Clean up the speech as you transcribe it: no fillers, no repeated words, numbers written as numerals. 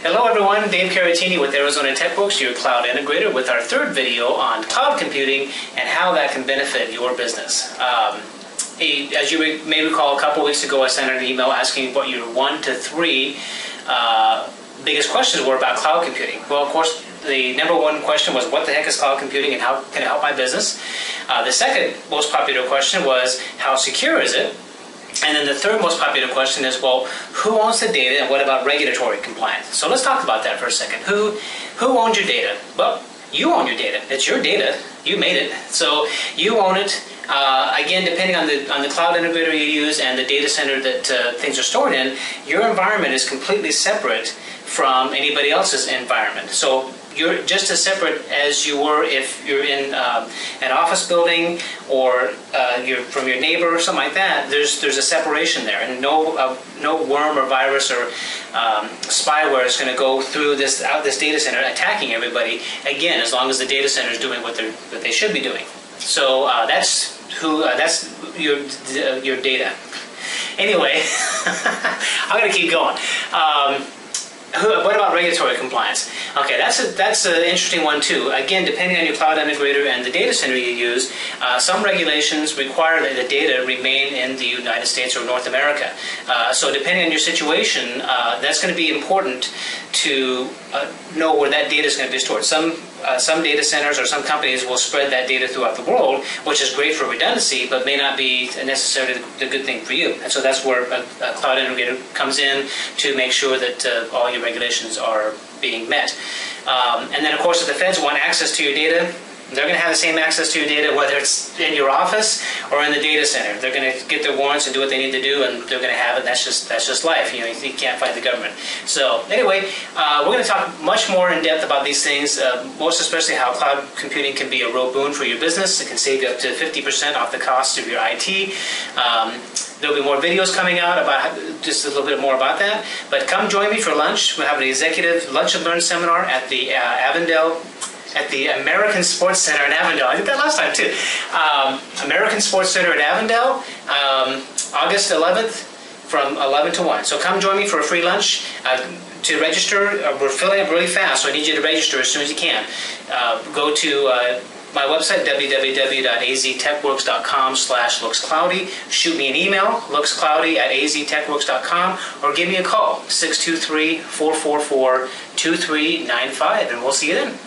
Hello everyone, Dave Carattini with Arizona TechWorks, your cloud integrator, with our third video on cloud computing and how that can benefit your business. As you may recall, a couple weeks ago I sent an email asking what your 1 to 3 biggest questions were about cloud computing. Well, of course, the number one question was, what the heck is cloud computing and how can it help my business? The second most popular question was, how secure is it? And then the third most popular question is, well, who owns the data and what about regulatory compliance? So let's talk about that for a second. Who owns your data? Well, you own your data. It's your data. You made it. So you own it. Again, depending on the cloud integrator you use and the data center that things are stored in, your environment is completely separate from anybody else's environment. So you're just as separate as you were if you're in an office building or you're from your neighbor or something like that. There's a separation there, and no worm or virus or spyware is going to go through this data center attacking everybody. Again, as long as the data center is doing what they should be doing. So that's your data. Anyway, I'm going to keep going. What about regulatory compliance? Okay, that's an interesting one too. Again, depending on your cloud integrator and the data center you use, some regulations require that the data remain in the United States or North America. So depending on your situation, that's going to be important to know where that data is going to be stored. Some data centers or some companies will spread that data throughout the world, which is great for redundancy, but may not be necessarily the good thing for you. And so that's where a cloud integrator comes in to make sure that all your regulations are being met. And then, of course, if the feds want access to your data, they're going to have the same access to your data whether it's in your office or in the data center. They're going to get their warrants and do what they need to do, and they're going to have it. That's just life. You know, you can't fight the government. So anyway, we're going to talk much more in depth about these things, most especially how cloud computing can be a real boon for your business. It can save you up to 50% off the cost of your IT. There'll be more videos coming out about just a little bit more about that. But come join me for lunch. We'll have an executive lunch and learn seminar at the at the American Sports Center in Avondale. I did that last time too. American Sports Center in Avondale, August 11th from 11 to 1. So come join me for a free lunch. To register, we're filling up really fast, so I need you to register as soon as you can. Go to my website, www.aztechworks.com/lookscloudy. Shoot me an email, lookscloudy@aztechworks.com, or give me a call, 623-444-2395, and we'll see you then.